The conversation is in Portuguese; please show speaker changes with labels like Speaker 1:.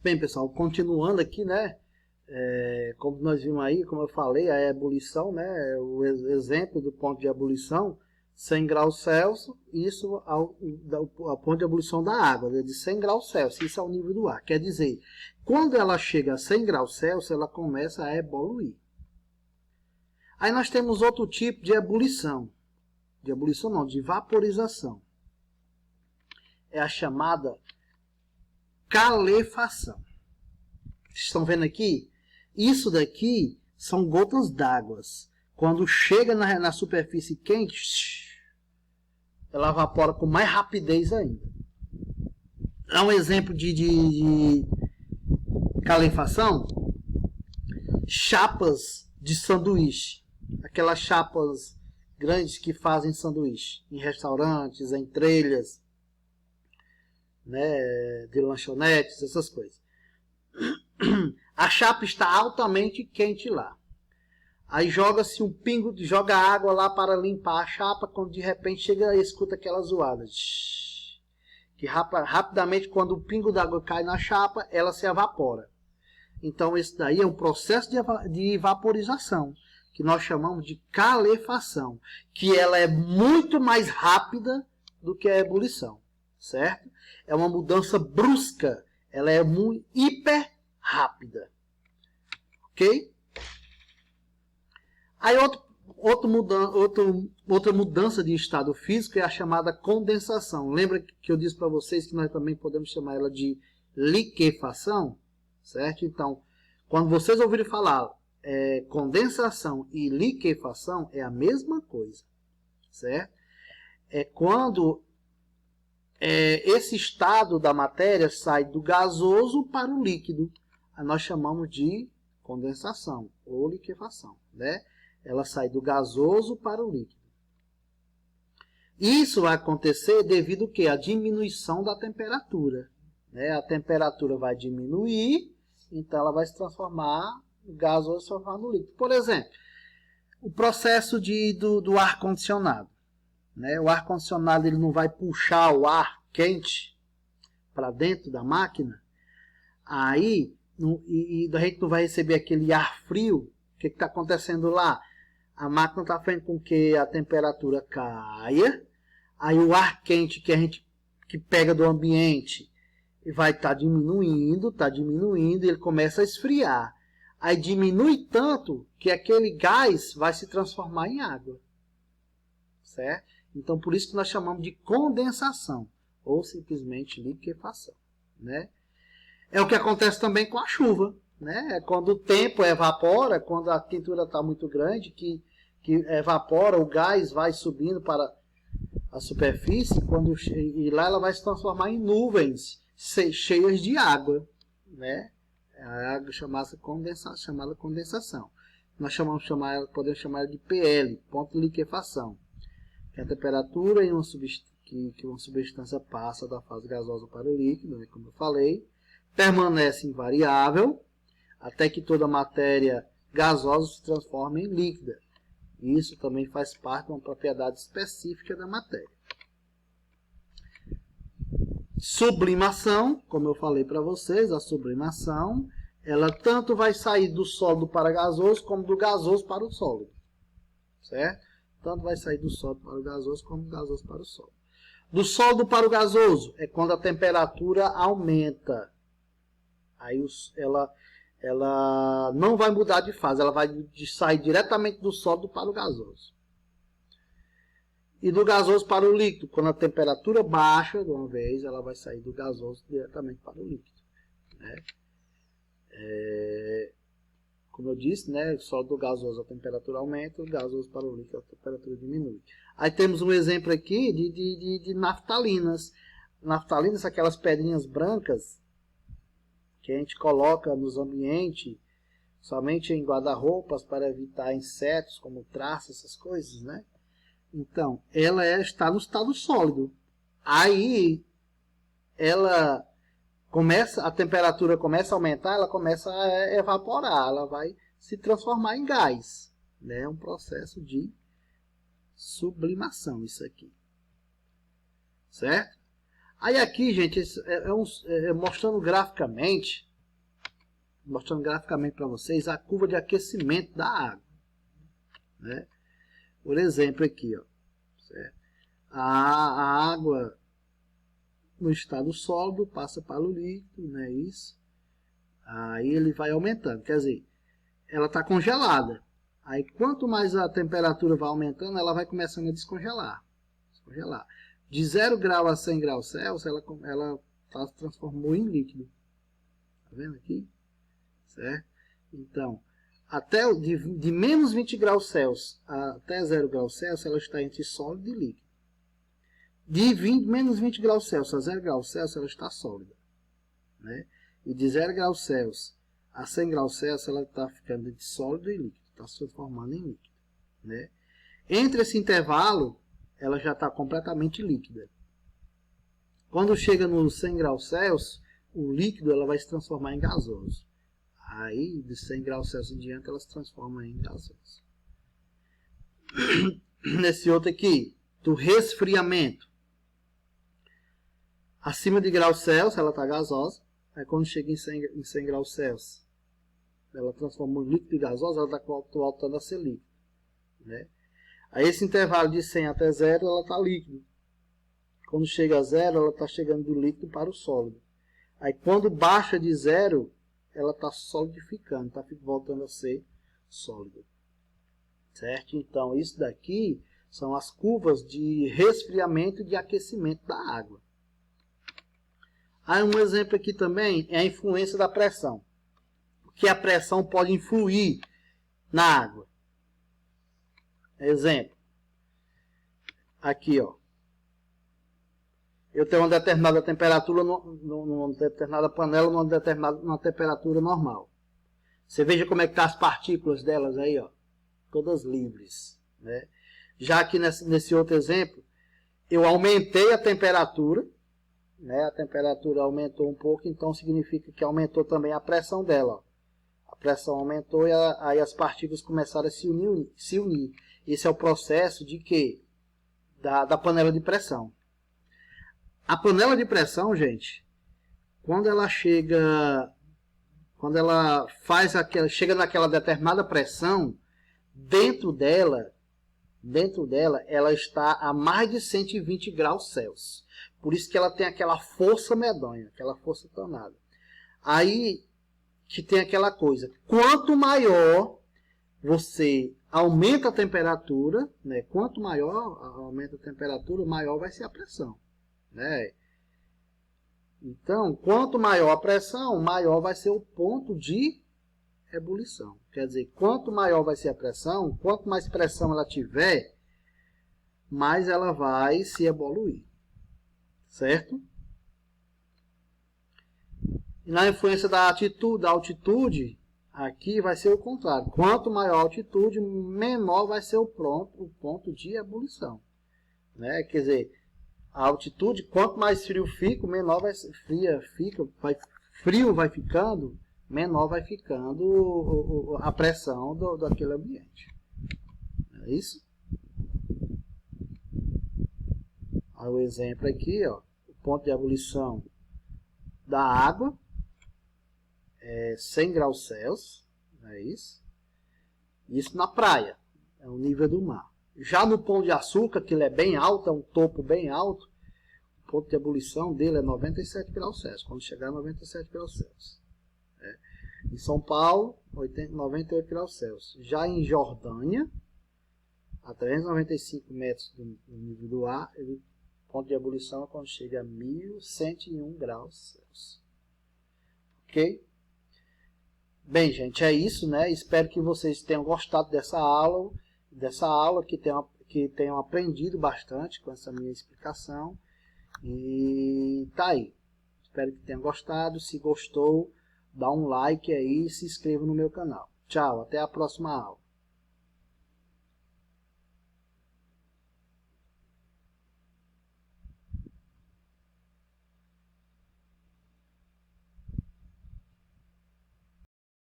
Speaker 1: Bem, pessoal, continuando aqui, né? Como nós vimos aí, como eu falei, a ebulição, né? O exemplo do ponto de ebulição, 100 graus Celsius, isso ao ponto de ebulição da água, né, de 100 graus Celsius, isso é o nível do ar. Quer dizer, quando ela chega a 100 graus Celsius, ela começa a evoluir. Aí nós temos outro tipo de ebulição. De ebulição não, de vaporização. É a chamada calefação. Vocês estão vendo aqui? Isso daqui são gotas d'água. Quando chega na superfície quente, ela evapora com mais rapidez ainda. É um exemplo de calefação. Chapas de sanduíche. Aquelas chapas grandes que fazem sanduíche. Em restaurantes, em trilhas, né, de lanchonetes, essas coisas. A chapa está altamente quente lá. Aí joga-se um pingo, joga água lá para limpar a chapa, quando de repente chega e escuta aquela zoada. Que rapidamente, quando o pingo d'água cai na chapa, ela se evapora. Então esse daí é um processo de vaporização, que nós chamamos de calefação, que ela é muito mais rápida do que a ebulição, certo? É uma mudança brusca, ela é muito hiper rápida, ok? Aí outra mudança de estado físico é a chamada condensação. Lembra que eu disse para vocês que nós também podemos chamar ela de liquefação, certo? Então, quando vocês ouvirem falar condensação e liquefação, é a mesma coisa, certo? É quando esse estado da matéria sai do gasoso para o líquido. Nós chamamos de condensação ou liquefação, né? Ela sai do gasoso para o líquido. Isso vai acontecer devido à diminuição da temperatura, né? A temperatura vai diminuir, então ela vai se transformar, o gasoso se transformar no líquido. Por exemplo, o processo do ar-condicionado, né? O ar-condicionado ele não vai puxar o ar quente para dentro da máquina, aí a gente não vai receber aquele ar frio. O que está acontecendo lá? A máquina está fazendo com que a temperatura caia, aí o ar quente que pega do ambiente vai estar diminuindo, e ele começa a esfriar. Aí diminui tanto que aquele gás vai se transformar em água, certo? Então por isso que nós chamamos de condensação ou simplesmente liquefação, né? É o que acontece também com a chuva, né? Quando o tempo evapora, quando a quentura está muito grande, que evapora, o gás vai subindo para a superfície, e lá ela vai se transformar em nuvens cheias de água, né? A água chamada condensação. Nós podemos chamar de PL, ponto de liquefação, que é a temperatura que uma substância passa da fase gasosa para o líquido, né? Como eu falei, permanece invariável até que toda a matéria gasosa se transforme em líquida. Isso também faz parte de uma propriedade específica da matéria. Sublimação, como eu falei para vocês, a sublimação, ela tanto vai sair do sólido para gasoso, como do gasoso para o sólido, certo? Tanto vai sair do sólido para o gasoso, como do gasoso para o sólido. Do sólido para o gasoso é quando a temperatura aumenta. Aí ela não vai mudar de fase, ela vai sair diretamente do sólido para o gasoso. E do gasoso para o líquido, quando a temperatura baixa de uma vez, ela vai sair do gasoso diretamente para o líquido, né? Como eu disse, né, só do gasoso a temperatura aumenta, o gasoso para o líquido a temperatura diminui. Aí temos um exemplo aqui de naftalinas. Naftalinas, aquelas pedrinhas brancas que a gente coloca nos ambientes, somente em guarda-roupas para evitar insetos, como traças, essas coisas, né? Então, ela está no estado sólido. Aí, a temperatura começa a aumentar, ela começa a evaporar, ela vai se transformar em gás, né? É um processo de sublimação, isso aqui. Certo? Aí aqui, gente, mostrando graficamente, mostrando graficamente para vocês a curva de aquecimento da água, né? Por exemplo aqui, ó, certo? A água no estado sólido passa para o líquido, né? Isso. Aí ele vai aumentando, quer dizer, ela está congelada. Aí quanto mais a temperatura vai aumentando, ela vai começando a descongelar. De 0 grau a 100 graus Celsius, ela se transformou em líquido. Tá vendo aqui? Certo? Então, até de menos 20 graus Celsius até 0 graus Celsius, ela está entre sólido e líquido. De menos 20 graus Celsius a 0 graus Celsius, ela está sólida, né? E de 0 graus Celsius a 100 graus Celsius, ela está ficando entre sólido e líquido, está se transformando em líquido, né? Entre esse intervalo, ela já está completamente líquida. Quando chega no 100 graus Celsius, o líquido ela vai se transformar em gasoso. Aí, de 100 graus Celsius em diante, ela se transforma em gasoso. Nesse outro aqui, do resfriamento. Acima de graus Celsius, ela está gasosa. Aí, quando chega em 100 graus Celsius, ela transforma o líquido em gasosa, ela está voltando a ser líquido, né? Aí, esse intervalo de 100 até 0, ela está líquido. Quando chega a 0, ela está chegando do líquido para o sólido. Aí, quando baixa de 0, ela está solidificando, está voltando a ser sólido. Certo? Então, isso daqui são as curvas de resfriamento e de aquecimento da água. Aí, um exemplo aqui também é a influência da pressão. Que a pressão pode influir na água. Exemplo. Aqui, ó. Eu tenho uma determinada temperatura numa determinada panela, numa temperatura normal. Você veja como é que estão as partículas delas aí, ó. Todas livres, né? Já que nesse outro exemplo, eu aumentei a temperatura, né? A temperatura aumentou um pouco, então significa que aumentou também a pressão dela, ó. A pressão aumentou e aí as partículas começaram a se unir. Esse é o processo de quê? Da panela de pressão. A panela de pressão, gente, quando ela chega naquela determinada pressão, dentro dela, ela está a mais de 120 graus Celsius. Por isso que ela tem aquela força medonha, aquela força danada. Aí que tem aquela coisa, quanto maior você aumenta a temperatura, né? Quanto maior aumenta a temperatura, maior vai ser a pressão, né? Então, quanto maior a pressão, maior vai ser o ponto de ebulição. Quer dizer, quanto maior vai ser a pressão, quanto mais pressão ela tiver, mais ela vai se evoluir. Certo? E na influência da altitude, aqui vai ser o contrário. Quanto maior a altitude, menor vai ser o ponto de ebulição, né? Quer dizer, a altitude, quanto mais frio fica, menor frio vai ficando, menor vai ficando a pressão daquele ambiente. É isso? Aí o exemplo aqui, ó, o ponto de ebulição da água é 100 graus Celsius, é isso? Isso na praia, é o nível do mar. Já no Pão de Açúcar, que ele é bem alto, é um topo bem alto, o ponto de ebulição dele é 97 graus Celsius, quando chegar a 97 graus Celsius. Em São Paulo, 98 graus Celsius. Já em Jordânia, a 395 metros do nível do ar, o ponto de ebulição é quando chega a 1101 graus Celsius. Ok? Bem, gente, é isso, né? Espero que vocês tenham gostado dessa aula, que tenham aprendido bastante com essa minha explicação. E tá aí. Espero que tenham gostado. Se gostou, dá um like aí e se inscreva no meu canal. Tchau, até a próxima aula.